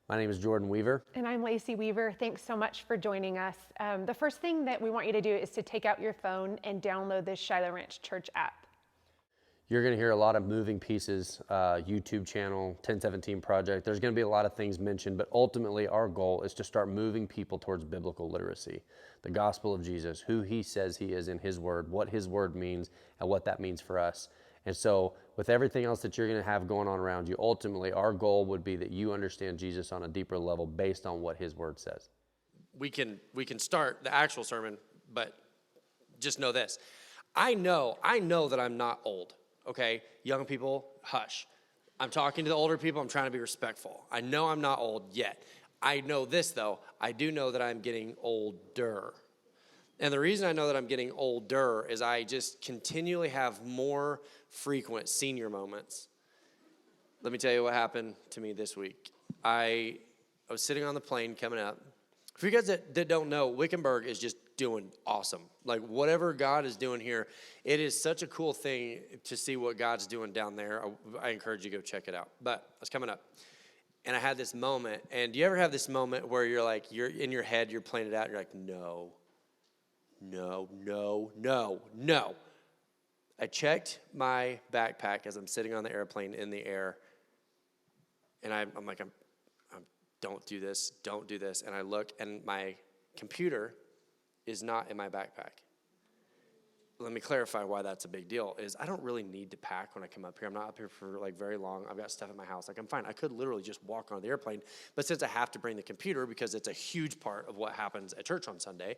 My name is Jordan Weaver. And I'm Lacey Weaver. Thanks so much for joining us. The first thing that we want you to do is to take out your phone and download this Shiloh Ranch Church app. You're going to hear a lot of moving pieces, YouTube channel, 1017 Project. There's going to be a lot of things mentioned, but ultimately our goal is to start moving people towards biblical literacy, the gospel of Jesus, who he says he is in his word, what his word means, and what that means for us. And so with everything else that you're going to have going on around you, ultimately our goal would be that you understand Jesus on a deeper level based on what his word says. We can start the actual sermon, but just know this. I know that I'm not old, okay? Young people, hush. I'm talking to the older people. I'm trying to be respectful. I know I'm not old yet. I know this, though. I do know that I'm getting older. And the reason I know that I'm getting older is I just continually have more frequent senior moments. Let me tell you what happened to me this week. I was sitting on the plane coming up. For you guys that don't know, Wickenburg is just doing awesome. Like whatever God is doing here, it is such a cool thing to see what God's doing down there. I encourage you to go check it out. But I was coming up, and I had this moment. And do you ever have this moment where you're in your head, you're playing it out, and you're like, no. I checked my backpack as I'm sitting on the airplane in the air, and I'm like, don't do this. And I look, and my computer is not in my backpack. Let me clarify why that's a big deal, is I don't really need to pack when I come up here. I'm not up here for very long. I've got stuff at my house. Like, I'm fine. I could literally just walk on the airplane. But since I have to bring the computer, because it's a huge part of what happens at church on Sunday,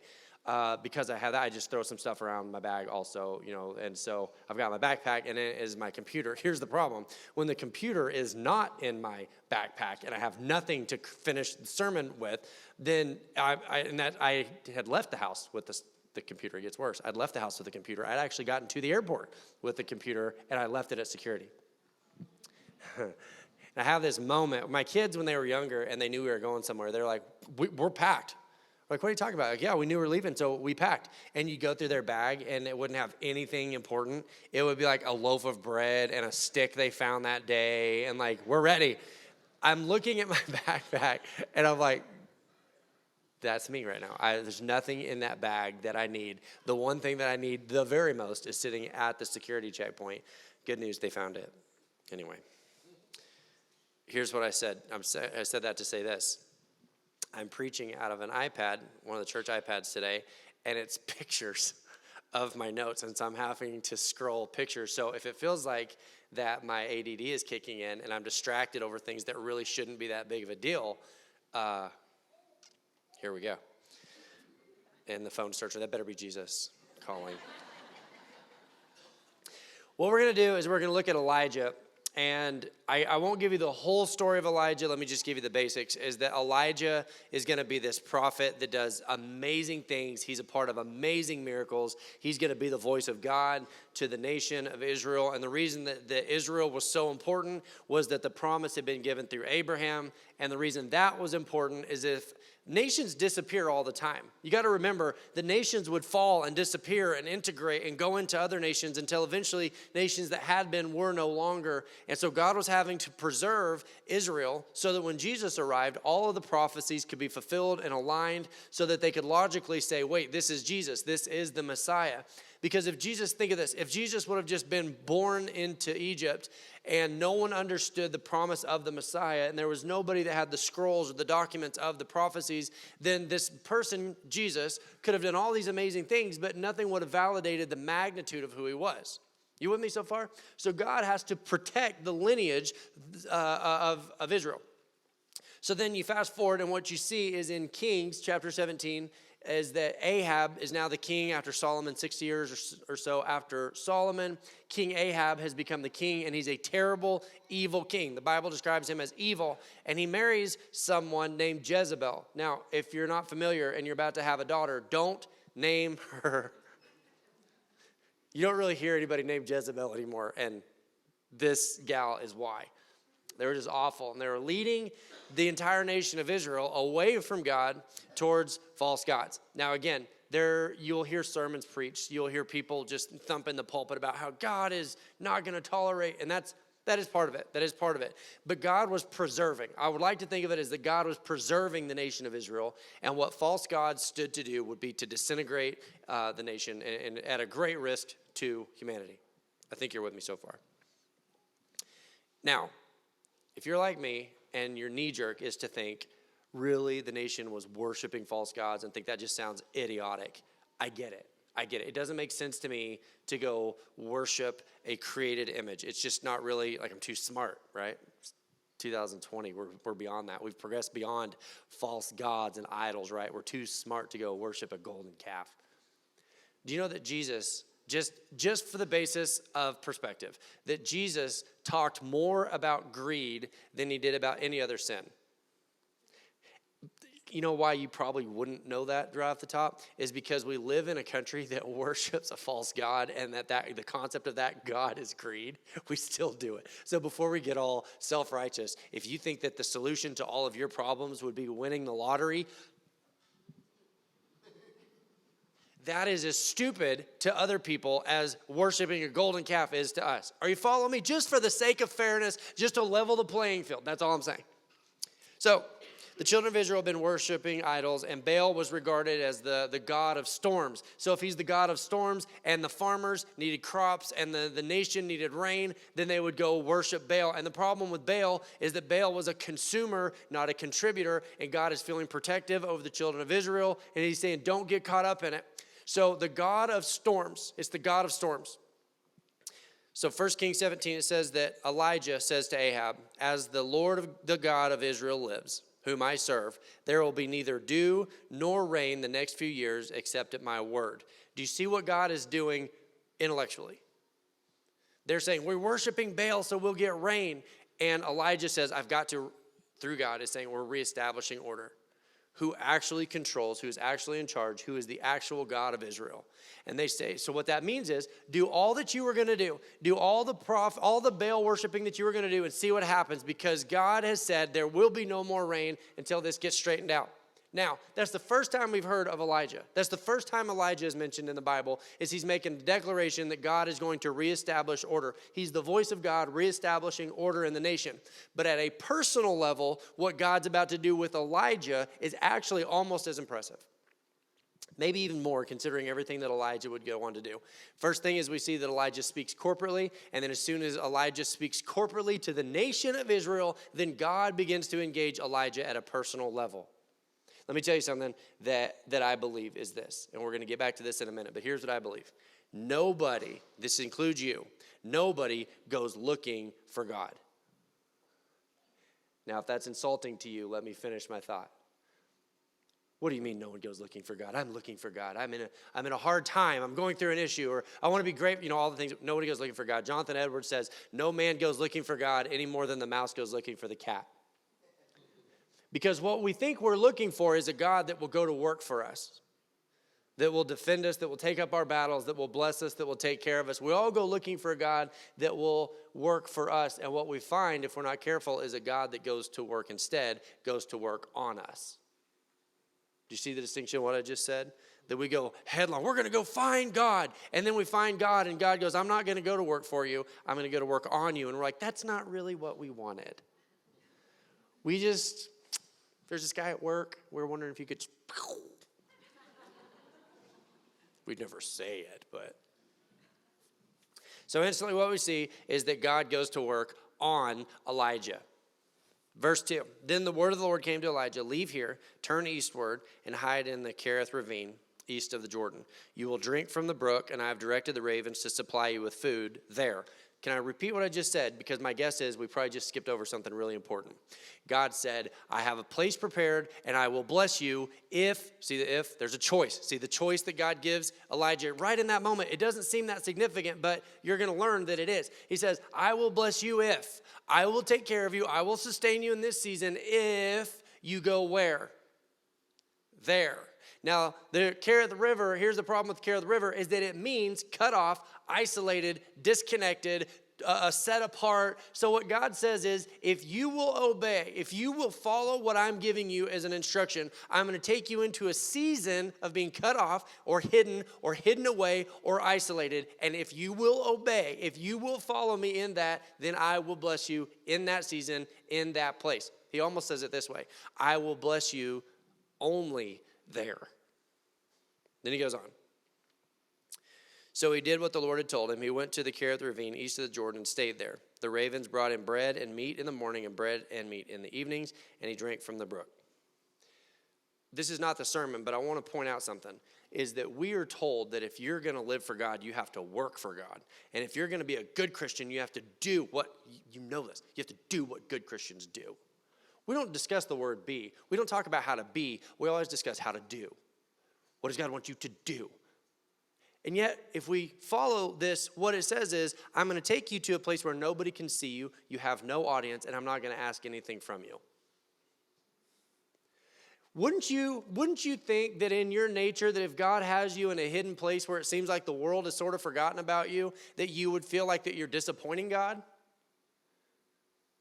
because I have that, I just throw some stuff around my bag also, and so I've got my backpack, and it is my computer. Here's the problem. When the computer is not in my backpack, and I have nothing to finish the sermon with, then I had left the house with the computer. It gets worse. I'd left the house with the computer. I'd actually gotten to the airport with the computer, and I left it at security. I have this moment. My kids, when they were younger and they knew we were going somewhere, they're like, we're packed. Like, what are you talking about? Like, yeah, we knew we were leaving, so we packed. And you go through their bag, and it wouldn't have anything important. It would be like a loaf of bread and a stick they found that day, and like, we're ready. I'm looking at my backpack, and I'm like, that's me right now. There's nothing in that bag that I need. The one thing that I need the very most is sitting at the security checkpoint. Good news, they found it. Anyway, here's what I said. I said that to say this. I'm preaching out of an iPad, one of the church iPads today, and it's pictures of my notes, and so I'm having to scroll pictures. So if it feels like that my ADD is kicking in and I'm distracted over things that really shouldn't be that big of a deal, here we go. And the phone starts with, that better be Jesus calling. What we're going to do is we're going to look at Elijah. And I won't give you the whole story of Elijah. Let me just give you the basics, is that Elijah is going to be this prophet that does amazing things. He's a part of amazing miracles. He's going to be the voice of God to the nation of Israel. And the reason that Israel was so important was that the promise had been given through Abraham. And the reason that was important is if nations disappear all the time. You got to remember, the nations would fall and disappear and integrate and go into other nations until eventually nations that had been were no longer. And so God was having to preserve Israel so that when Jesus arrived, all of the prophecies could be fulfilled and aligned so that they could logically say, wait, this is Jesus. This is the Messiah. Because if Jesus, think of this, if Jesus would have just been born into Egypt and no one understood the promise of the Messiah and there was nobody that had the scrolls or the documents of the prophecies, then this person, Jesus, could have done all these amazing things, but nothing would have validated the magnitude of who he was. You with me so far? So God has to protect the lineage of Israel. So then you fast forward, and what you see is in Kings chapter 17, is that Ahab is now the king after Solomon, 60 years or so after Solomon. King Ahab has become the king, and he's a terrible, evil king. The Bible describes him as evil, and he marries someone named Jezebel. Now, if you're not familiar and you're about to have a daughter, don't name her. You don't really hear anybody named Jezebel anymore, and this gal is why. They were just awful, and they were leading the entire nation of Israel away from God towards false gods. Now, again, you'll hear sermons preached. You'll hear people just thumping the pulpit about how God is not going to tolerate, and that's That is part of it. That is part of it. But God was preserving. I would like to think of it as that God was preserving the nation of Israel, and what false gods stood to do would be to disintegrate the nation and at a great risk to humanity. I think you're with me so far. Now, if you're like me and your knee jerk is to think, really, the nation was worshiping false gods and think that just sounds idiotic, I get it. I get it. It doesn't make sense to me to go worship a created image. It's just not really, like, I'm too smart, right? It's 2020, we're beyond that. We've progressed beyond false gods and idols, right? We're too smart to go worship a golden calf. Do you know that Jesus, just for the basis of perspective, that Jesus talked more about greed than he did about any other sin? You know why you probably wouldn't know that right off the top is because we live in a country that worships a false god, and that the concept of that god is greed. We still do it. So before we get all self-righteous, if you think that the solution to all of your problems would be winning the lottery, that is as stupid to other people as worshiping a golden calf is to us. Are you following me? Just for the sake of fairness, just to level the playing field. That's all I'm saying. So the children of Israel have been worshiping idols, and Baal was regarded as the god of storms. So if he's the god of storms and the farmers needed crops and the nation needed rain, then they would go worship Baal. And the problem with Baal is that Baal was a consumer, not a contributor, and God is feeling protective over the children of Israel, and he's saying, don't get caught up in it. So the god of storms, it's the god of storms. So 1 Kings 17, it says that Elijah says to Ahab, as the Lord of the God of Israel lives, whom I serve, there will be neither dew nor rain the next few years except at my word. Do you see what God is doing intellectually? They're saying, we're worshiping Baal so we'll get rain. And Elijah says, I've got to, through God, is saying we're reestablishing order. Who actually controls, who is actually in charge, who is the actual God of Israel. And they say, so what that means is, do all that you were going to do. Do all the Baal worshiping that you were going to do and see what happens, because God has said there will be no more rain until this gets straightened out. Now, that's the first time we've heard of Elijah. That's the first time Elijah is mentioned in the Bible, is he's making the declaration that God is going to reestablish order. He's the voice of God reestablishing order in the nation. But at a personal level, what God's about to do with Elijah is actually almost as impressive. Maybe even more, considering everything that Elijah would go on to do. First thing is we see that Elijah speaks corporately, and then as soon as Elijah speaks corporately to the nation of Israel, then God begins to engage Elijah at a personal level. Let me tell you something that I believe is this, and we're going to get back to this in a minute, but here's what I believe. Nobody, this includes you, nobody goes looking for God. Now, if that's insulting to you, let me finish my thought. What do you mean no one goes looking for God? I'm looking for God. I'm in a hard time. I'm going through an issue, or I want to be great, all the things. Nobody goes looking for God. Jonathan Edwards says, no man goes looking for God any more than the mouse goes looking for the cat. Because what we think we're looking for is a God that will go to work for us, that will defend us, that will take up our battles, that will bless us, that will take care of us. We all go looking for a God that will work for us. And what we find, if we're not careful, is a God that goes to work instead, goes to work on us. Do you see the distinction of what I just said? That we go headlong. We're going to go find God. And then we find God, and God goes, I'm not going to go to work for you. I'm going to go to work on you. And we're like, that's not really what we wanted. There's this guy at work. We're wondering if you could. We'd never say it, but. So instantly what we see is that God goes to work on Elijah. Verse 2, then the word of the Lord came to Elijah, leave here, turn eastward, and hide in the Kerith Ravine, east of the Jordan. You will drink from the brook, and I have directed the ravens to supply you with food there. Can I repeat what I just said? Because my guess is we probably just skipped over something really important. God said, I have a place prepared, and I will bless you if, see the if, there's a choice. See the choice that God gives Elijah right in that moment. It doesn't seem that significant, but you're going to learn that it is. He says, I will bless you if. I will take care of you. I will sustain you in this season if you go where? There. Now, the Kerith River, here's the problem with the Kerith River, is that it means cut off, isolated, disconnected, set apart. So what God says is, if you will obey, if you will follow what I'm giving you as an instruction, I'm going to take you into a season of being cut off or hidden away or isolated. And if you will obey, if you will follow me in that, then I will bless you in that season, in that place. He almost says it this way: I will bless you only there. Then he goes on. So he did what the Lord had told him. He went to the Kerith Ravine east of the Jordan and stayed there. The ravens brought him bread and meat in the morning and bread and meat in the evenings, and he drank from the brook. This is not the sermon, but I want to point out something, is that we are told that if you're going to live for God, you have to work for God. And if you're going to be a good Christian, you have to do what, you know this, you have to do what good Christians do. We don't discuss the word be. We don't talk about how to be. We always discuss how to do. What does God want you to do? And yet, if we follow this, what it says is, I'm going to take you to a place where nobody can see you, you have no audience, and I'm not going to ask anything from you. Wouldn't you think that in your nature, that if God has you in a hidden place where it seems like the world has sort of forgotten about you, that you would feel like that you're disappointing God?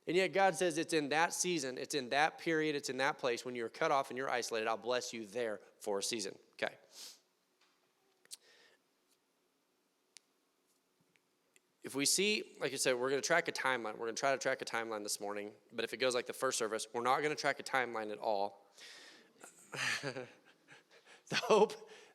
And yet God says it's in that season, it's in that period, it's in that place when you're cut off and you're isolated, I'll bless you there for a season. Okay. If we see, like I said, we're going to track a timeline. We're going to try to track a timeline this morning. But if it goes like the first service, we're not going to track a timeline at all.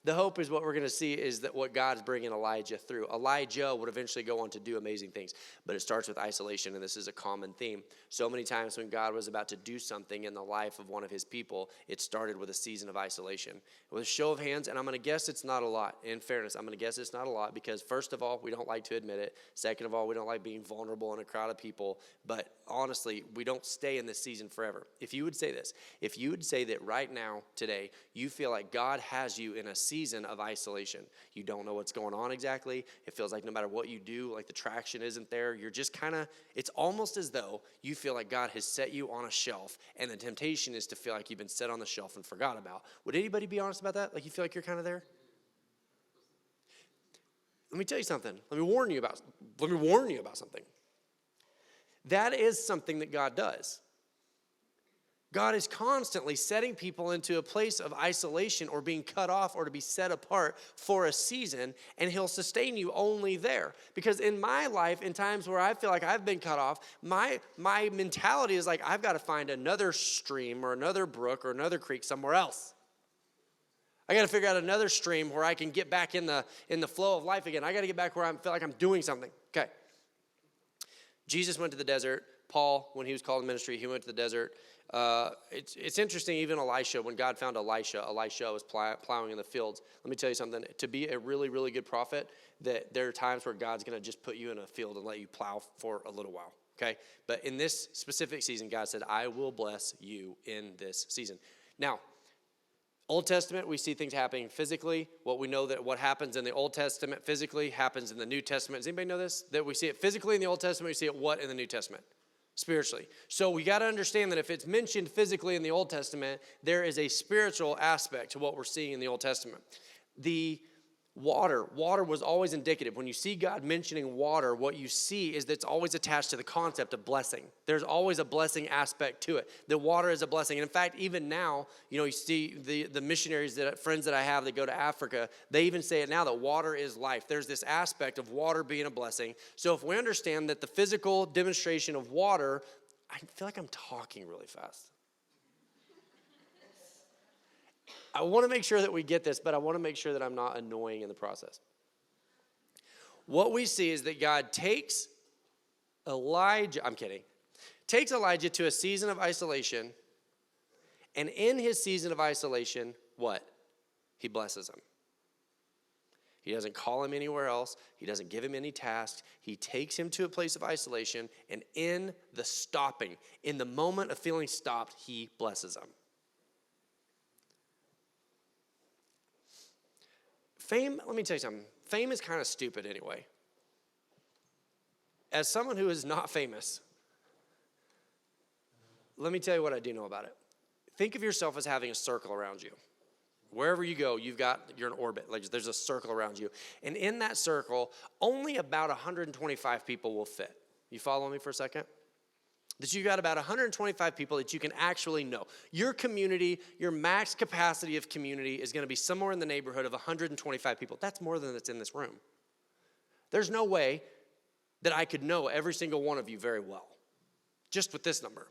The hope is what we're going to see is that what God's bringing Elijah through. Elijah would eventually go on to do amazing things, but it starts with isolation, and this is a common theme. So many times when God was about to do something in the life of one of his people, it started with a season of isolation. With a show of hands, and I'm going to guess it's not a lot. In fairness, I'm going to guess it's not a lot because, first of all, we don't like to admit it. Second of all, we don't like being vulnerable in a crowd of people. But honestly, we don't stay in this season forever. If you would say this, if you would say that right now, today, you feel like God has you in a season of isolation. You don't know what's going on exactly. It feels like no matter what you do, like the traction isn't there. You're just kind of, it's almost as though you feel like God has set you on a shelf, and the temptation is to feel like you've been set on the shelf and forgot about. Would anybody be honest about that? Like you feel like you're kind of there? Let me tell you something. Let me warn you about something. That is something that God does. God is constantly setting people into a place of isolation or being cut off or to be set apart for a season, and he'll sustain you only there. Because in my life, in times where I feel like I've been cut off, my mentality is like, I've got to find another stream or another brook or another creek somewhere else. I got to figure out another stream where I can get back in the flow of life again. I got to get back where I feel like I'm doing something. Okay. Jesus went to the desert. Paul, when he was called to ministry, he went to the desert. It's interesting, even Elisha, when God found Elisha was plowing in the fields. Let me tell you something. To be a really, really good prophet, that there are times where God's going to just put you in a field and let you plow for a little while, okay? But in this specific season, God said, I will bless you in this season. Now, Old Testament, we see things happening physically. What happens in the Old Testament physically happens in the New Testament. Does anybody know this? That we see it physically in the Old Testament, we see it what in the New Testament? Spiritually. So we got to understand that if it's mentioned physically in the Old Testament, there is a spiritual aspect to what we're seeing in the Old Testament. The water was always indicative. When you see God mentioning water, what you see is that it's always attached to the concept of blessing. There's always a blessing aspect to it. The water is a blessing. And in fact, even now, you see the missionaries, friends that I have that go to Africa, they even say it now that water is life. There's this aspect of water being a blessing. So if we understand that the physical demonstration of water, I feel like I'm talking really fast. I want to make sure that we get this, but I want to make sure that I'm not annoying in the process. What we see is that God takes Elijah to a season of isolation, and in his season of isolation, what? He blesses him. He doesn't call him anywhere else. He doesn't give him any tasks. He takes him to a place of isolation, and in the moment of feeling stopped, he blesses him. Fame, let me tell you something. Fame is kind of stupid anyway. As someone who is not famous, let me tell you what I do know about it. Think of yourself as having a circle around you. Wherever you go, you're in orbit. Like there's a circle around you. And in that circle, only about 125 people will fit. You follow me for a second? That you got about 125 people that you can actually know. Your community, your max capacity of community is going to be somewhere in the neighborhood of 125 people. That's more than that's in this room. There's no way that I could know every single one of you very well, just with this number.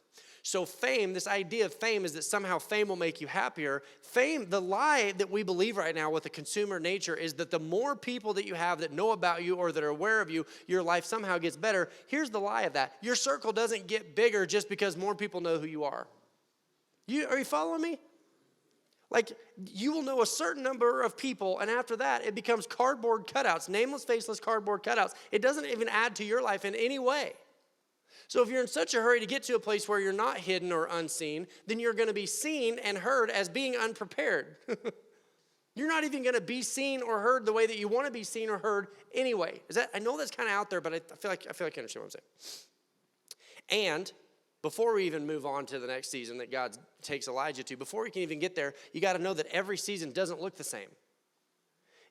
So fame, this idea of fame is that somehow fame will make you happier. Fame, the lie that we believe right now with the consumer nature is that the more people that you have that know about you or that are aware of you, your life somehow gets better. Here's the lie of that. Your circle doesn't get bigger just because more people know who you are. Are you following me? Like, you will know a certain number of people, and after that, it becomes cardboard cutouts, nameless, faceless cardboard cutouts. It doesn't even add to your life in any way. So if you're in such a hurry to get to a place where you're not hidden or unseen, then you're going to be seen and heard as being unprepared. You're not even going to be seen or heard the way that you want to be seen or heard anyway. I know that's kind of out there, but I feel like you understand what I'm saying. And before we even move on to the next season that God takes Elijah to, before we can even get there, you got to know that every season doesn't look the same.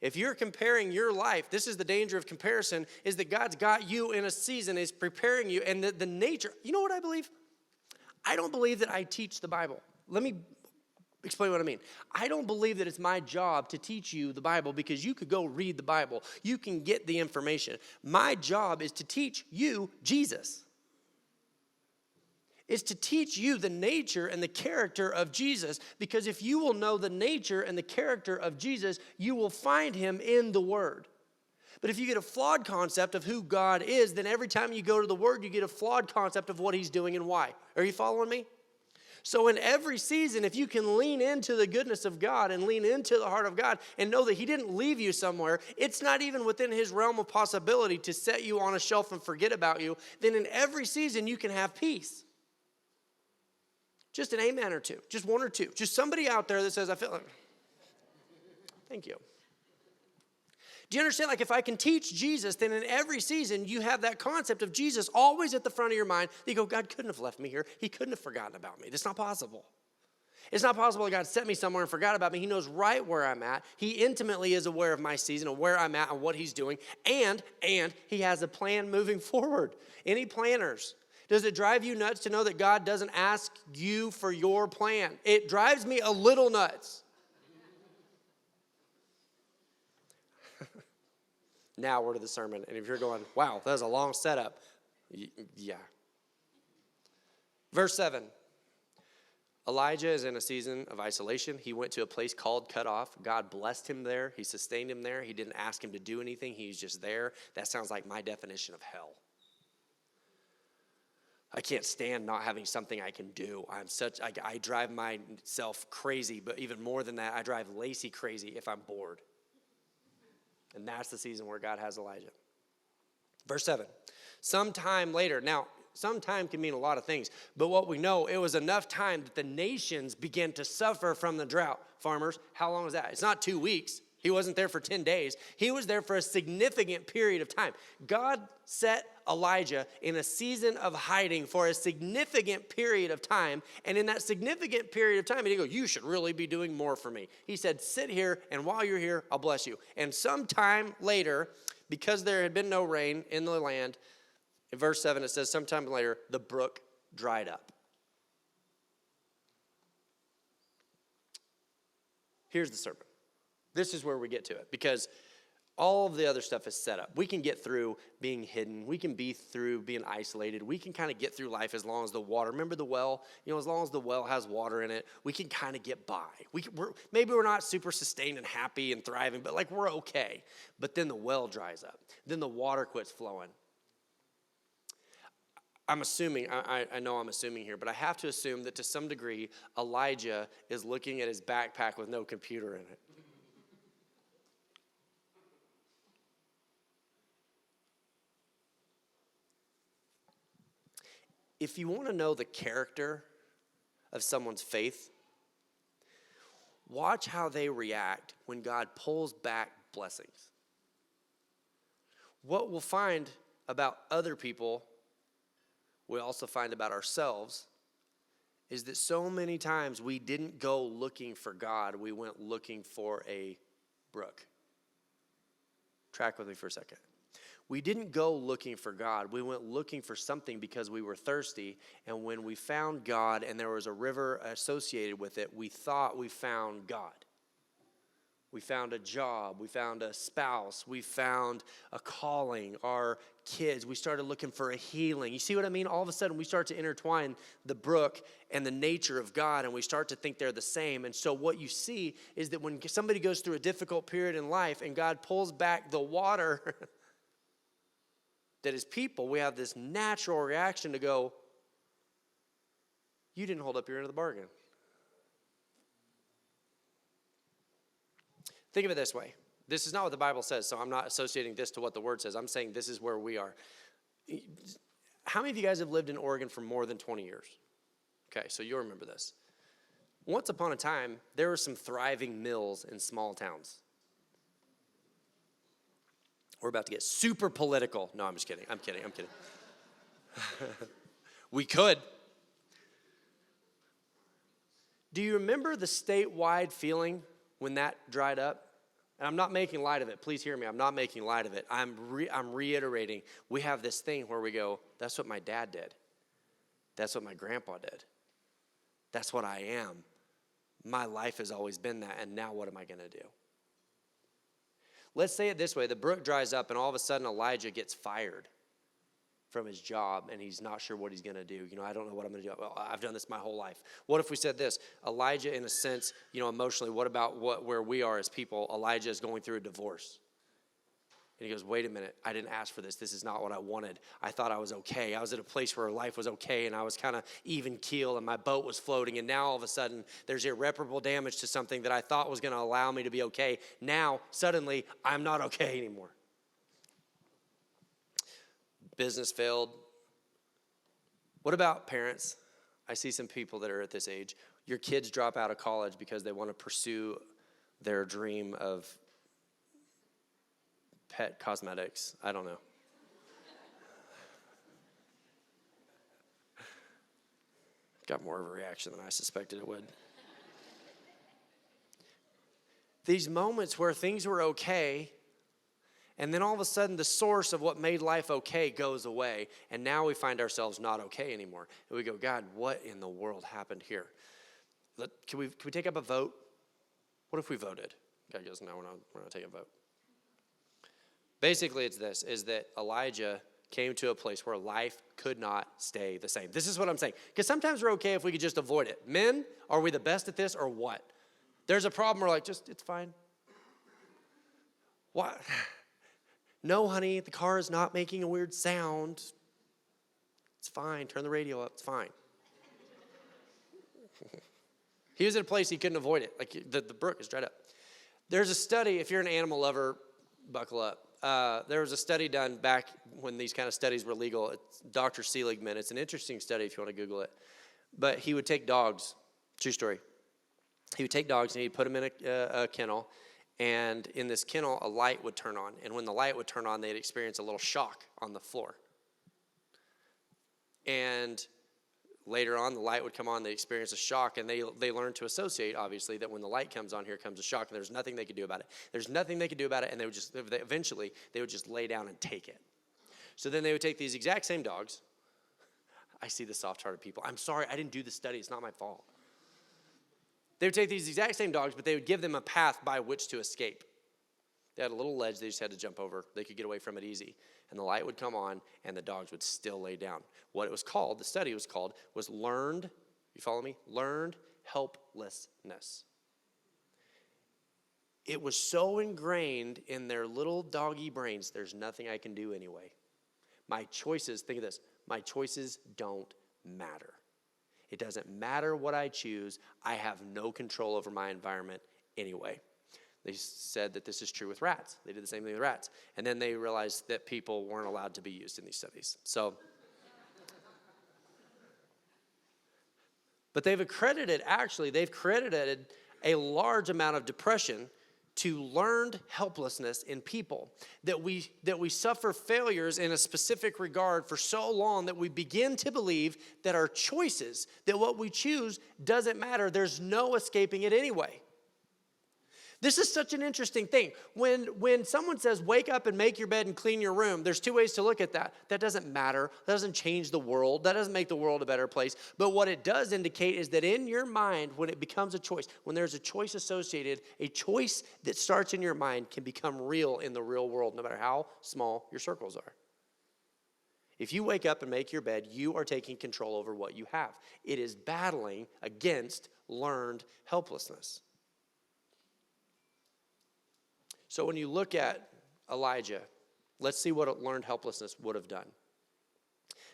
If you're comparing your life, this is the danger of comparison, is that God's got you in a season, is preparing you, and the nature, you know what I believe? I don't believe that I teach the Bible. Let me explain what I mean. I don't believe that it's my job to teach you the Bible because you could go read the Bible. You can get the information. My job is to teach you Jesus. Is to teach you the nature and the character of Jesus, because if you will know the nature and the character of Jesus, you will find him in the Word. But if you get a flawed concept of who God is, then every time you go to the Word, you get a flawed concept of what he's doing and why. Are you following me? So in every season, if you can lean into the goodness of God and lean into the heart of God and know that he didn't leave you somewhere, it's not even within his realm of possibility to set you on a shelf and forget about you, then in every season you can have peace. Just an amen or two. Just one or two. Just somebody out there that says, I feel like, thank you. Do you understand? Like if I can teach Jesus, then in every season you have that concept of Jesus always at the front of your mind. You go, God couldn't have left me here. He couldn't have forgotten about me. That's not possible. It's not possible that God sent me somewhere and forgot about me. He knows right where I'm at. He intimately is aware of my season and where I'm at and what he's doing. And he has a plan moving forward. Any planners? Does it drive you nuts to know that God doesn't ask you for your plan? It drives me a little nuts. Now we're to the sermon. And if you're going, wow, that was a long setup. Yeah. Verse 7. Elijah is in a season of isolation. He went to a place called Cut Off. God blessed him there. He sustained him there. He didn't ask him to do anything. He was just there. That sounds like my definition of hell. I can't stand not having something I can do. I drive myself crazy, but even more than that, I drive Lacey crazy if I'm bored. And that's the season where God has Elijah. Verse 7, sometime later. Now, sometime can mean a lot of things, but what we know, it was enough time that the nations began to suffer from the drought. Farmers, how long was that? It's not 2 weeks. He wasn't there for 10 days. He was there for a significant period of time. God set Elijah in a season of hiding for a significant period of time. And in that significant period of time, he didn't go, you should really be doing more for me. He said, sit here, and while you're here, I'll bless you. And sometime later, because there had been no rain in the land, in verse 7, it says, sometime later, the brook dried up. Here's the sermon. This is where we get to it, because all of the other stuff is set up. We can get through being hidden. We can be through being isolated. We can kind of get through life as long as the water. Remember the well? As long as the well has water in it, we can kind of get by. Maybe we're not super sustained and happy and thriving, but like we're okay. But then the well dries up. Then the water quits flowing. I'm assuming, I know I'm assuming here, but I have to assume that to some degree, Elijah is looking at his backpack with no computer in it. If you want to know the character of someone's faith, watch how they react when God pulls back blessings. What we'll find about other people, we also find about ourselves, is that so many times we didn't go looking for God. We went looking for a brook. Track with me for a second. We didn't go looking for God. We went looking for something because we were thirsty. And when we found God and there was a river associated with it, we thought we found God. We found a job. We found a spouse. We found a calling, our kids. We started looking for a healing. You see what I mean? All of a sudden, we start to intertwine the brook and the nature of God, and we start to think they're the same. And so what you see is that when somebody goes through a difficult period in life and God pulls back the water, that as people, we have this natural reaction to go, you didn't hold up your end of the bargain. Think of it this way. This is not what the Bible says, so I'm not associating this to what the Word says. I'm saying this is where we are. How many of you guys have lived in Oregon for more than 20 years? Okay, so you'll remember this. Once upon a time, there were some thriving mills in small towns. We're about to get super political. No, I'm just kidding. I'm kidding. We could. Do you remember the statewide feeling when that dried up? And I'm not making light of it. Please hear me. I'm not making light of it. I'm reiterating. We have this thing where we go, that's what my dad did. That's what my grandpa did. That's what I am. My life has always been that, and now what am I going to do? Let's say it this way. The brook dries up, and all of a sudden Elijah gets fired from his job, and he's not sure what he's going to do. I don't know what I'm going to do. Well, I've done this my whole life. What if we said this? Elijah, in a sense, emotionally, what about where we are as people? Elijah is going through a divorce. And he goes, wait a minute, I didn't ask for this. This is not what I wanted. I thought I was okay. I was at a place where life was okay, and I was kind of even keel, and my boat was floating, and now all of a sudden, there's irreparable damage to something that I thought was going to allow me to be okay. Now, suddenly, I'm not okay anymore. Business failed. What about parents? I see some people that are at this age. Your kids drop out of college because they want to pursue their dream of pet cosmetics. I don't know. Got more of a reaction than I suspected it would. These moments where things were okay, and then all of a sudden the source of what made life okay goes away, and now we find ourselves not okay anymore. And we go, God, what in the world happened here? Can we take up a vote? What if we voted? God goes, no, we're not taking a vote. Basically, it's this, is that Elijah came to a place where life could not stay the same. This is what I'm saying. Because sometimes we're okay if we could just avoid it. Men, are we the best at this or what? There's a problem, we're like, it's fine. What? No, honey, the car is not making a weird sound. It's fine. Turn the radio up. It's fine. He was at a place he couldn't avoid it. Like the brook is dried up. There's a study, if you're an animal lover, buckle up. There was a study done back when these kind of studies were legal. It's Dr. Seligman. It's an interesting study if you want to Google it. But he would take dogs. True story. He would take dogs and he'd put them in a kennel. And in this kennel, a light would turn on. And when the light would turn on, they'd experience a little shock on the floor. And later on, the light would come on, they experience a shock, and they learn to associate, obviously, that when the light comes on, here comes a shock, and there's nothing they could do about it. There's nothing they could do about it, and eventually, they would just lay down and take it. So then they would take these exact same dogs. I see the soft-hearted people. I'm sorry, I didn't do the study. It's not my fault. They would take these exact same dogs, but they would give them a path by which to escape. They had a little ledge they just had to jump over. They could get away from it easy. And the light would come on, and the dogs would still lay down. What it was called, the study was called, was learned, you follow me? Learned helplessness. It was so ingrained in their little doggy brains, there's nothing I can do anyway. My choices, think of this, my choices don't matter. It doesn't matter what I choose. I have no control over my environment anyway. They said that this is true with rats. They did the same thing with rats. And then they realized that people weren't allowed to be used in these studies. But they've credited a large amount of depression to learned helplessness in people, that we suffer failures in a specific regard for so long that we begin to believe that our choices, that what we choose doesn't matter. There's no escaping it anyway. This is such an interesting thing. When someone says, wake up and make your bed and clean your room, there's two ways to look at that. That doesn't matter. That doesn't change the world. That doesn't make the world a better place. But what it does indicate is that in your mind, when it becomes a choice, when there's a choice associated, a choice that starts in your mind can become real in the real world, no matter how small your circles are. If you wake up and make your bed, you are taking control over what you have. It is battling against learned helplessness. So when you look at Elijah, let's see what learned helplessness would have done.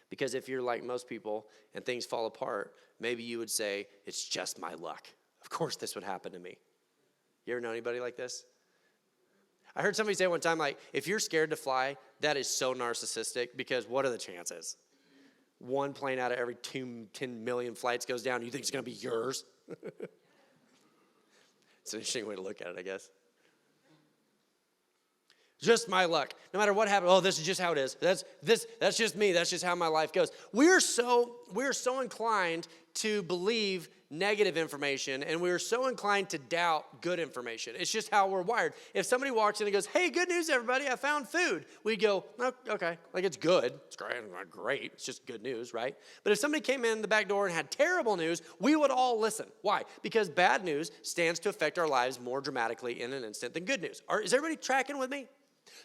Because if you're like most people and things fall apart, maybe you would say, it's just my luck. Of course this would happen to me. You ever know anybody like this? I heard somebody say one time, like, if you're scared to fly, that is so narcissistic, because what are the chances? One plane out of every 10 million flights goes down, you think it's going to be yours? It's an interesting way to look at it, I guess. Just my luck. No matter what happens, oh, this is just how it is. That's just me. That's just how my life goes. We're so inclined to believe negative information, and we're so inclined to doubt good information. It's just how we're wired. If somebody walks in and goes, hey, good news, everybody, I found food, we go, oh, okay, like it's good. It's great. Not great. It's just good news, right? But if somebody came in the back door and had terrible news, we would all listen. Why? Because bad news stands to affect our lives more dramatically in an instant than good news. Is everybody tracking with me?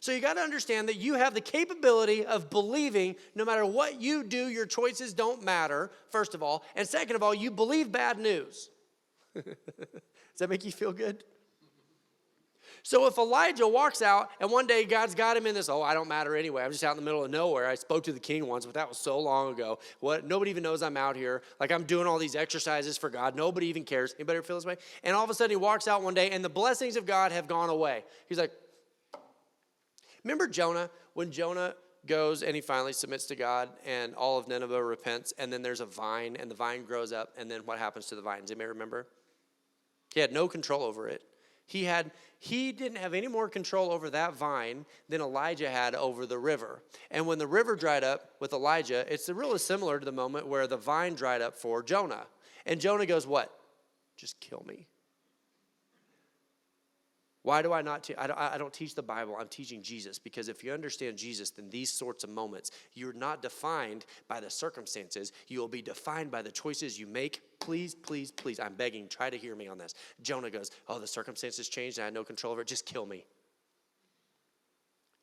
So you got to understand that you have the capability of believing no matter what you do, your choices don't matter, first of all. And second of all, you believe bad news. Does that make you feel good? So if Elijah walks out and one day God's got him in this, I don't matter anyway. I'm just out in the middle of nowhere. I spoke to the king once, but that was so long ago. Nobody even knows I'm out here. Like I'm doing all these exercises for God. Nobody even cares. Anybody ever feel this way? And all of a sudden he walks out one day and the blessings of God have gone away. He's like, remember Jonah? When Jonah goes and he finally submits to God and all of Nineveh repents, and then there's a vine and the vine grows up, and then what happens to the vine? Does anybody remember? He had no control over it. He didn't have any more control over that vine than Elijah had over the river. And when the river dried up with Elijah, it's really similar to the moment where the vine dried up for Jonah. And Jonah goes, what? Just kill me. Why do I not? I don't teach the Bible. I'm teaching Jesus, because if you understand Jesus, then these sorts of moments, you're not defined by the circumstances. You will be defined by the choices you make. Please, please, please, I'm begging, try to hear me on this. Jonah goes, the circumstances changed and I had no control over it. Just kill me.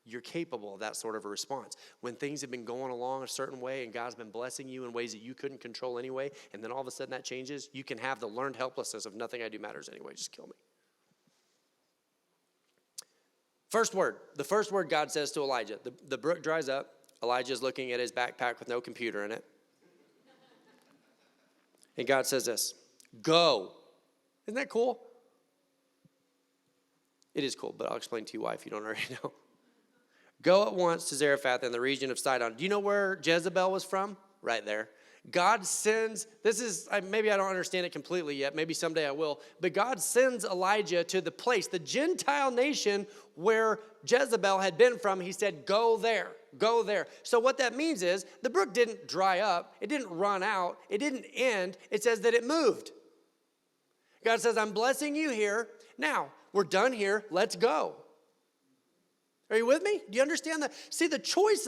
You're capable of that sort of a response. When things have been going along a certain way and God's been blessing you in ways that you couldn't control anyway, and then all of a sudden that changes, you can have the learned helplessness of nothing I do matters anyway. Just kill me. The first word God says to Elijah. The brook dries up. Elijah's looking at his backpack with no computer in it. And God says this, go. Isn't that cool? It is cool, but I'll explain to you why if you don't already know. Go at once to Zarephath in the region of Sidon. Do you know where Jezebel was from? Right there. God sends, maybe I don't understand it completely yet, maybe someday I will, but God sends Elijah to the place, the Gentile nation where Jezebel had been from. He said, go there, go there. So what that means is the brook didn't dry up, it didn't run out, it didn't end, it says that it moved. God says, I'm blessing you here. Now, we're done here, let's go. Are you with me? Do you understand that? See, the choice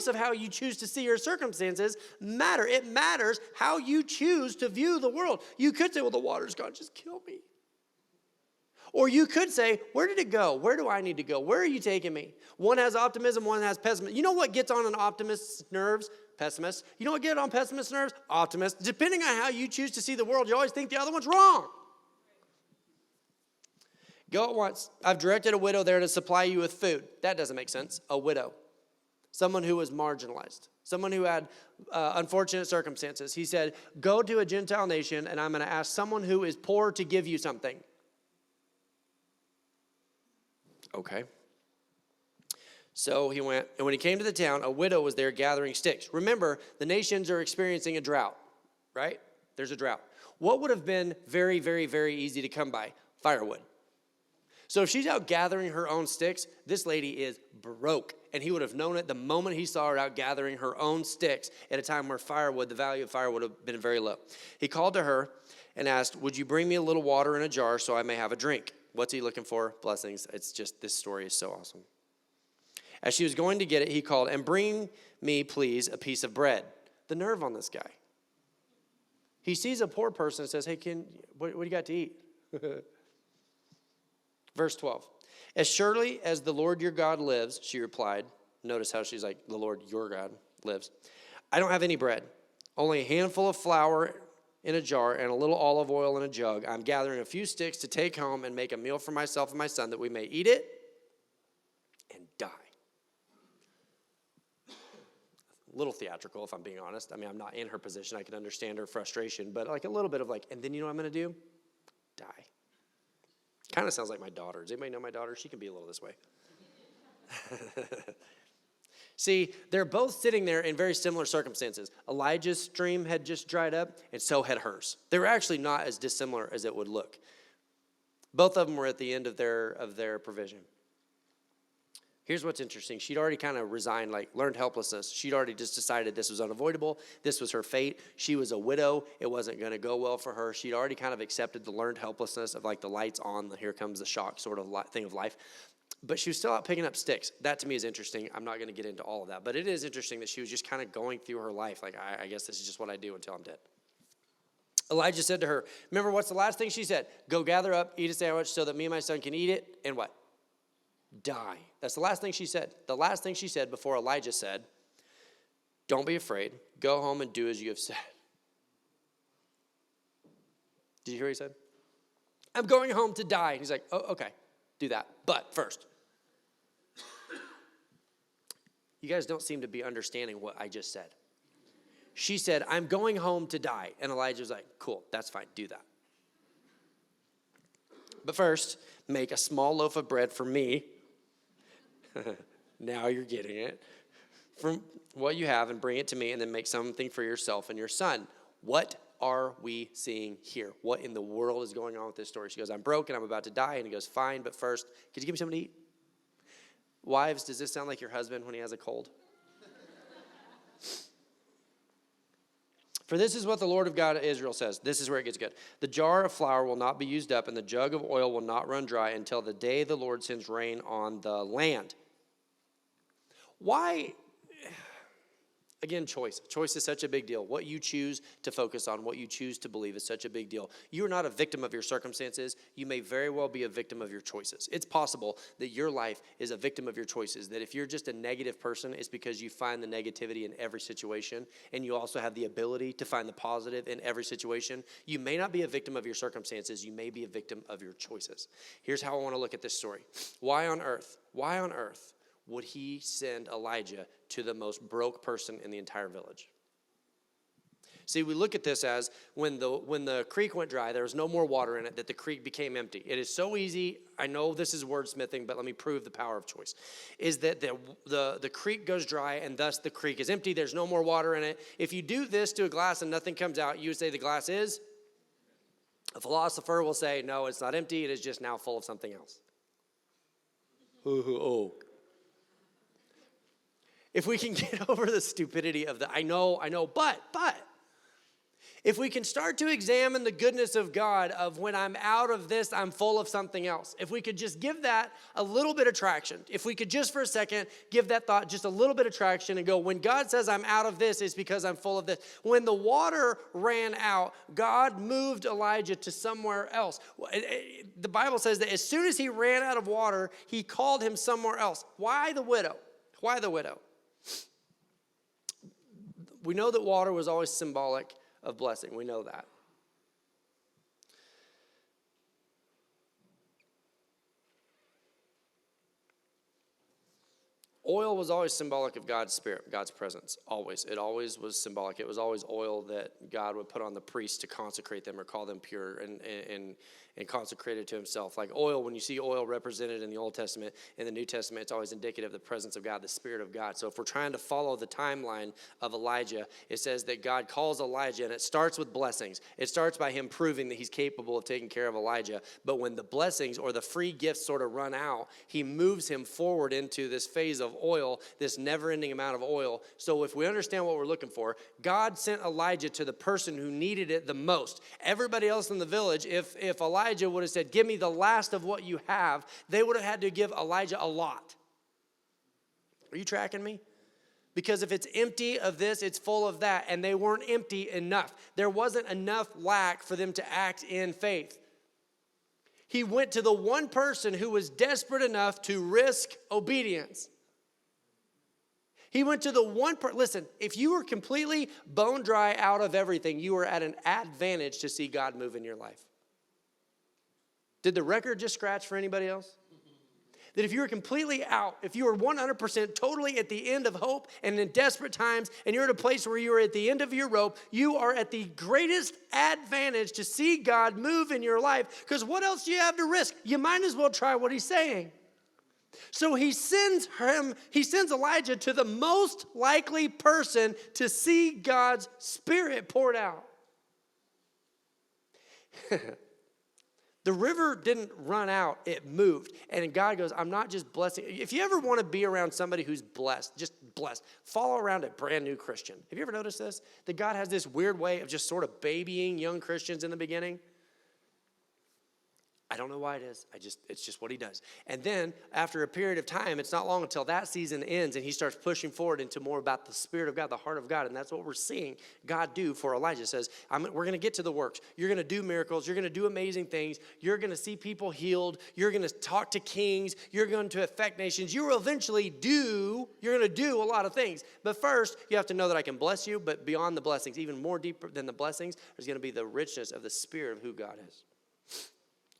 of how you choose to see your circumstances matter. It matters how you choose to view the world. You could say, well, the water's gone, just kill me. Or you could say, where did it go? Where do I need to go? Where are you taking me? One has optimism, one has pessimism. You know what gets on an optimist's nerves? Pessimist. You know what gets on pessimist's nerves? Optimist. Depending on how you choose to see the world, you always think the other one's wrong. Go at once. I've directed a widow there to supply you with food. That doesn't make sense. A widow. Someone who was marginalized. Someone who had unfortunate circumstances. He said, go to a Gentile nation and I'm going to ask someone who is poor to give you something. Okay. So he went, and when he came to the town, a widow was there gathering sticks. Remember, the nations are experiencing a drought, right? There's a drought. What would have been very, very, very easy to come by? Firewood. So if she's out gathering her own sticks, this lady is broke. And he would have known it the moment he saw her out gathering her own sticks at a time where the value of firewood would have been very low. He called to her and asked, would you bring me a little water in a jar so I may have a drink? What's he looking for? Blessings. It's just, this story is so awesome. As she was going to get it, he called, and bring me, please, a piece of bread. The nerve on this guy. He sees a poor person and says, hey, what do you got to eat? Verse 12. As surely as the Lord your God lives, she replied. Notice how she's like, the Lord your God lives. I don't have any bread, only a handful of flour in a jar and a little olive oil in a jug. I'm gathering a few sticks to take home and make a meal for myself and my son that we may eat it and die. A little theatrical, if I'm being honest. I mean, I'm not in her position. I can understand her frustration, but like a little bit of like, and then you know what I'm going to do? Die. Kind of sounds like my daughter. Does anybody know my daughter? She can be a little this way. See, they're both sitting there in very similar circumstances. Elijah's stream had just dried up, and so had hers. They were actually not as dissimilar as it would look. Both of them were at the end of their provision. Here's what's interesting. She'd already kind of resigned, like learned helplessness. She'd already just decided this was unavoidable. This was her fate. She was a widow. It wasn't going to go well for her. She'd already kind of accepted the learned helplessness of like the lights on, the here comes the shock sort of thing of life. But she was still out picking up sticks. That to me is interesting. I'm not going to get into all of that. But it is interesting that she was just kind of going through her life. Like, I guess this is just what I do until I'm dead. Elijah said to her, remember what's the last thing she said? Go gather up, eat a sandwich so that me and my son can eat it, and what? Die. That's the last thing she said. The last thing she said before Elijah said, don't be afraid. Go home and do as you have said. Did you hear what he said? I'm going home to die. And he's like, oh, okay, do that. But first, you guys don't seem to be understanding what I just said. She said, I'm going home to die. And Elijah was like, cool, that's fine, do that. But first, make a small loaf of bread for me. Now you're getting it. From what you have and bring it to me, and then make something for yourself and your son. What are we seeing here? What in the world is going on with this story? She goes, I'm broke and I'm about to die. And he goes, fine, but first, could you give me something to eat? Wives, does this sound like your husband when he has a cold? For this is what the Lord of God of Israel says. This is where it gets good. The jar of flour will not be used up, and the jug of oil will not run dry until the day the Lord sends rain on the land. Why? Again, choice. Choice is such a big deal. What you choose to focus on, what you choose to believe is such a big deal. You are not a victim of your circumstances. You may very well be a victim of your choices. It's possible that your life is a victim of your choices, that if you're just a negative person, it's because you find the negativity in every situation, and you also have the ability to find the positive in every situation. You may not be a victim of your circumstances. You may be a victim of your choices. Here's how I want to look at this story. Why on earth would he send Elijah to the most broke person in the entire village? See, we look at this as when the creek went dry, there was no more water in it, that the creek became empty. It is so easy. I know this is wordsmithing, but let me prove the power of choice. Is that the creek goes dry, and thus the creek is empty. There's no more water in it. If you do this to a glass and nothing comes out, you would say the glass is? A philosopher will say, no, it's not empty. It is just now full of something else. Oh. If we can get over the stupidity of I know, but if we can start to examine the goodness of God of when I'm out of this, I'm full of something else. If we could just give that a little bit of traction, if we could just for a second give that thought just a little bit of traction and go, when God says I'm out of this, it's because I'm full of this. When the water ran out, God moved Elijah to somewhere else. The Bible says that as soon as he ran out of water, he called him somewhere else. Why the widow? Why the widow? We know that water was always symbolic of blessing. We know that. Oil was always symbolic of God's spirit, God's presence, always. It always was symbolic. It was always oil that God would put on the priests to consecrate them or call them pure and consecrated to himself. Like oil, when you see oil represented in the Old Testament, in the New Testament, it's always indicative of the presence of God, the Spirit of God. So if we're trying to follow the timeline of Elijah, it says that God calls Elijah, and it starts with blessings. It starts by him proving that he's capable of taking care of Elijah. But when the blessings or the free gifts sort of run out, he moves him forward into this phase of oil, this never-ending amount of oil. So if we understand what we're looking for, God sent Elijah to the person who needed it the most. Everybody else in the village, if Elijah would have said, give me the last of what you have, they would have had to give Elijah a lot. Are you tracking me? Because if it's empty of this, it's full of that, and they weren't empty enough. There wasn't enough lack for them to act in faith. He went to the one person who was desperate enough to risk obedience. He went to the one person. Listen, if you were completely bone dry out of everything, you were at an advantage to see God move in your life. Did the record just scratch for anybody else? That if you were completely out, if you were 100% totally at the end of hope and in desperate times, and you're at a place where you are at the end of your rope, you are at the greatest advantage to see God move in your life. Because what else do you have to risk? You might as well try what he's saying. So he sends Elijah to the most likely person to see God's Spirit poured out. The river didn't run out, it moved. And God goes, I'm not just blessing. If you ever want to be around somebody who's blessed, just blessed, follow around a brand new Christian. Have you ever noticed this? That God has this weird way of just sort of babying young Christians in the beginning. I don't know why it is. It's just what he does. And then after a period of time, it's not long until that season ends and he starts pushing forward into more about the Spirit of God, the heart of God. And that's what we're seeing God do for Elijah. Says, we're going to get to the works. You're going to do miracles. You're going to do amazing things. You're going to see people healed. You're going to talk to kings. You're going to affect nations. You will eventually you're going to do a lot of things. But first, you have to know that I can bless you. But beyond the blessings, even more deeper than the blessings, there's going to be the richness of the Spirit of who God is.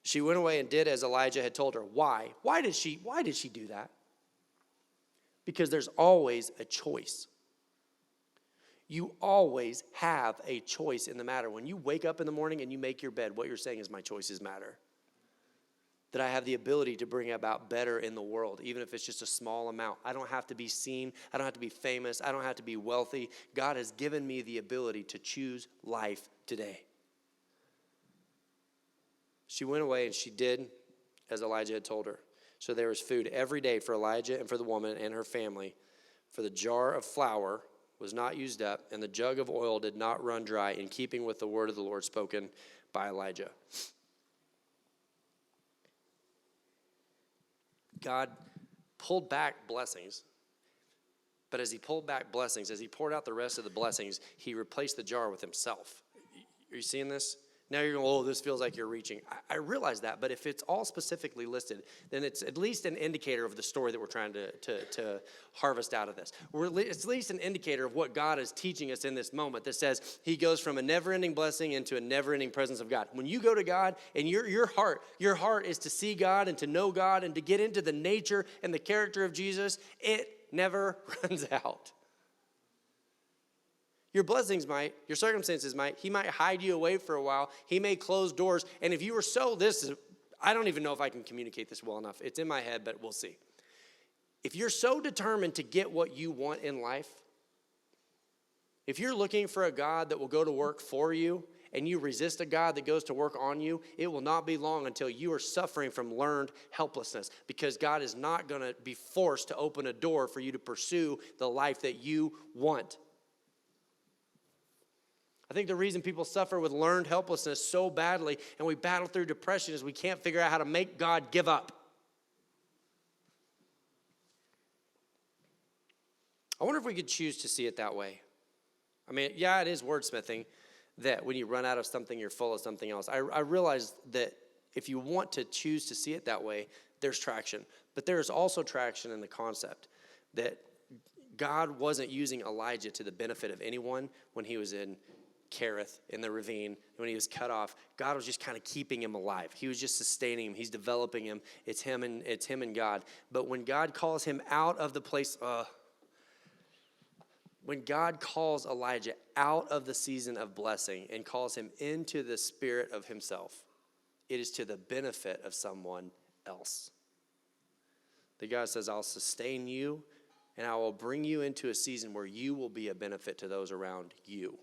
She went away and did as Elijah had told her. Why? Why did she do that? Because there's always a choice. You always have a choice in the matter. When you wake up in the morning and you make your bed, what you're saying is my choices matter. That I have the ability to bring about better in the world, even if it's just a small amount. I don't have to be seen. I don't have to be famous. I don't have to be wealthy. God has given me the ability to choose life today. She went away and she did as Elijah had told her. So there was food every day for Elijah and for the woman and her family. For the jar of flour was not used up, and the jug of oil did not run dry, in keeping with the word of the Lord spoken by Elijah. God pulled back blessings. But as he pulled back blessings, as he poured out the rest of the blessings, he replaced the jar with himself. Are you seeing this? Now you're going, oh, this feels like you're reaching. I realize that, but if it's all specifically listed, then it's at least an indicator of the story that we're trying to harvest out of this. It's at least an indicator of what God is teaching us in this moment that says he goes from a never-ending blessing into a never-ending presence of God. When you go to God and your heart is to see God and to know God and to get into the nature and the character of Jesus, it never runs out. Your blessings might, your circumstances might, he might hide you away for a while. He may close doors. And if you were I don't even know if I can communicate this well enough. It's in my head, but we'll see. If you're so determined to get what you want in life, if you're looking for a God that will go to work for you and you resist a God that goes to work on you, it will not be long until you are suffering from learned helplessness, because God is not going to be forced to open a door for you to pursue the life that you want. I think the reason people suffer with learned helplessness so badly and we battle through depression is we can't figure out how to make God give up. I wonder if we could choose to see it that way. I mean, yeah, it is wordsmithing that when you run out of something, you're full of something else. I realize that if you want to choose to see it that way, there's traction. But there's also traction in the concept that God wasn't using Elijah to the benefit of anyone when he was in Kerith in the ravine, when he was cut off, God was just kind of keeping him alive. He was just sustaining him. He's developing him. It's him and God. But when God calls him out of the place, when God calls Elijah out of the season of blessing and calls him into the spirit of himself, it is to the benefit of someone else. The God says, I'll sustain you, and I will bring you into a season where you will be a benefit to those around you.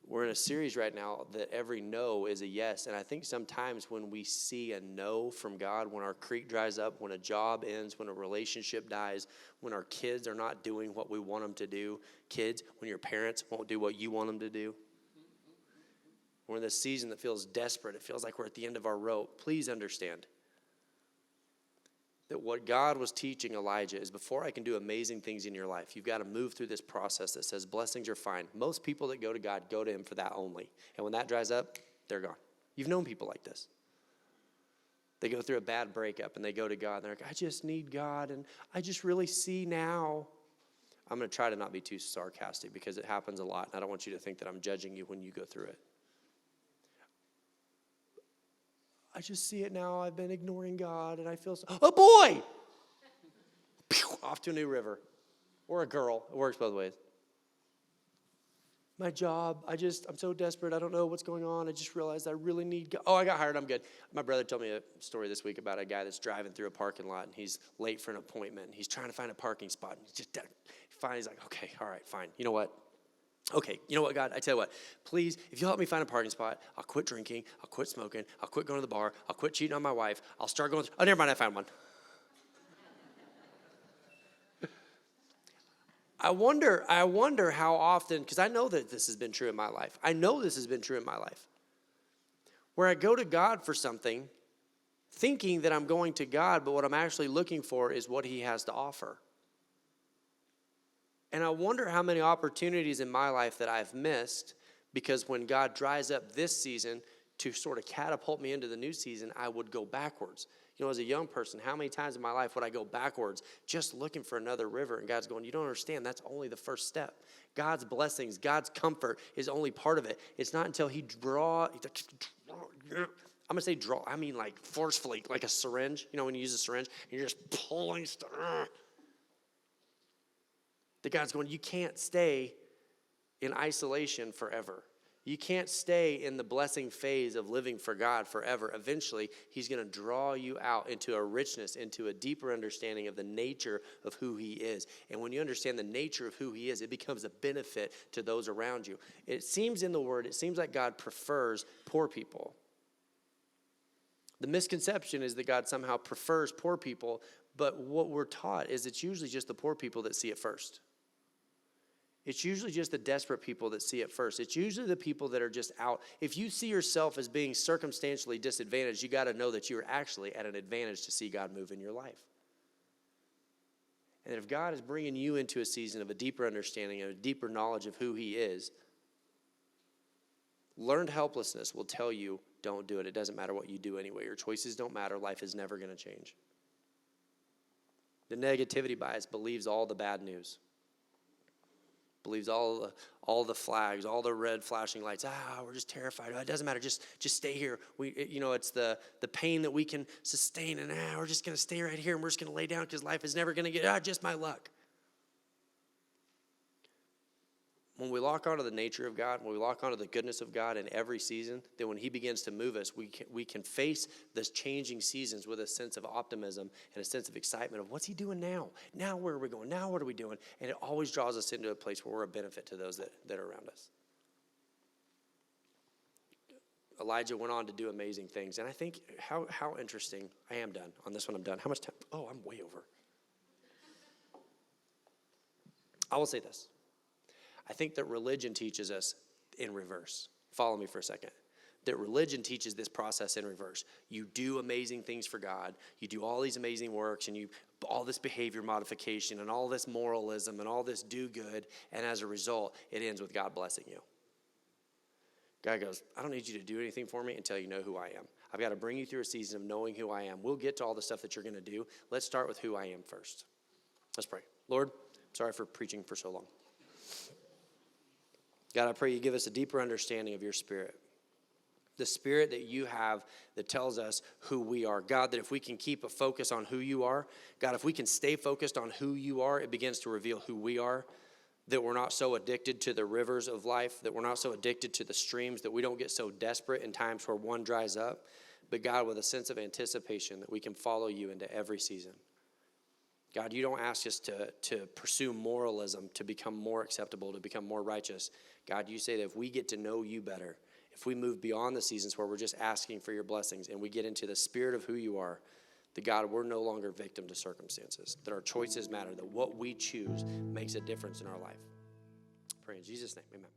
We're in a series right now that every no is a yes. And I think sometimes when we see a no from God, when our creek dries up, when a job ends, when a relationship dies, when our kids are not doing what we want them to do, kids, when your parents won't do what you want them to do, we're in this season that feels desperate. It feels like we're at the end of our rope. Please understand that what God was teaching Elijah is before I can do amazing things in your life, you've got to move through this process that says blessings are fine. Most people that go to God go to him for that only. And when that dries up, they're gone. You've known people like this. They go through a bad breakup and they go to God and they're like, I just need God and I just really see now. I'm going to try to not be too sarcastic because it happens a lot. And I don't want you to think that I'm judging you when you go through it. I just see it now. I've been ignoring God, and I feel so, a boy! Pew, off to a new river. Or a girl. It works both ways. My job, I'm so desperate. I don't know what's going on. I just realized I really need God. Oh, I got hired. I'm good. My brother told me a story this week about a guy that's driving through a parking lot, and he's late for an appointment. And he's trying to find a parking spot. And he's like, okay, all right, fine. You know what? Okay, you know what, God? I tell you what, please, if you'll help me find a parking spot, I'll quit drinking, I'll quit smoking, I'll quit going to the bar, I'll quit cheating on my wife, I'll start going, oh, never mind, I found one. I wonder how often, because I know that this has been true in my life. I know this has been true in my life. Where I go to God for something, thinking that I'm going to God, but what I'm actually looking for is what he has to offer. And I wonder how many opportunities in my life that I've missed because when God dries up this season to sort of catapult me into the new season, I would go backwards. You know, as a young person, how many times in my life would I go backwards just looking for another river? And God's going, you don't understand, that's only the first step. God's blessings, God's comfort is only part of it. It's not until he I'm going to say draw, I mean like forcefully, like a syringe. You know, when you use a syringe, and you're just pulling stuff. That God's going, you can't stay in isolation forever. You can't stay in the blessing phase of living for God forever. Eventually, he's going to draw you out into a richness, into a deeper understanding of the nature of who he is. And when you understand the nature of who he is, it becomes a benefit to those around you. It seems in the word, it seems like God prefers poor people. The misconception is that God somehow prefers poor people, but what we're taught is it's usually just the poor people that see it first. It's usually just the desperate people that see it first. It's usually the people that are just out. If you see yourself as being circumstantially disadvantaged, you got to know that you're actually at an advantage to see God move in your life. And if God is bringing you into a season of a deeper understanding and a deeper knowledge of who he is, learned helplessness will tell you, don't do it. It doesn't matter what you do anyway. Your choices don't matter. Life is never going to change. The negativity bias believes all the bad news. Believes all the flags, all the red flashing lights. We're just terrified. It doesn't matter. Just stay here. It's the pain that we can sustain, and we're just going to stay right here, and we're just going to lay down because life is never going to get. Just my luck. When we lock onto the nature of God, when we lock onto the goodness of God in every season, then when he begins to move us, we can face those changing seasons with a sense of optimism and a sense of excitement of what's he doing now? Now where are we going? Now what are we doing? And it always draws us into a place where we're a benefit to those that are around us. Elijah went on to do amazing things. And I think how interesting. I am done. On this one, I'm done. How much time? Oh, I'm way over. I will say this. I think that religion teaches us in reverse. Follow me for a second. That religion teaches this process in reverse. You do amazing things for God. You do all these amazing works and all this behavior modification and all this moralism and all this do good. And as a result, it ends with God blessing you. God goes, I don't need you to do anything for me until you know who I am. I've got to bring you through a season of knowing who I am. We'll get to all the stuff that you're going to do. Let's start with who I am first. Let's pray. Lord, sorry for preaching for so long. God, I pray you give us a deeper understanding of your Spirit. The Spirit that you have that tells us who we are. God, that if we can keep a focus on who you are, God, if we can stay focused on who you are, it begins to reveal who we are. That we're not so addicted to the rivers of life, that we're not so addicted to the streams, that we don't get so desperate in times where one dries up. But God, with a sense of anticipation, that we can follow you into every season. God, you don't ask us to pursue moralism, to become more acceptable, to become more righteous. God, you say that if we get to know you better, if we move beyond the seasons where we're just asking for your blessings and we get into the spirit of who you are, that God, we're no longer victim to circumstances, that our choices matter, that what we choose makes a difference in our life. I pray in Jesus' name, amen.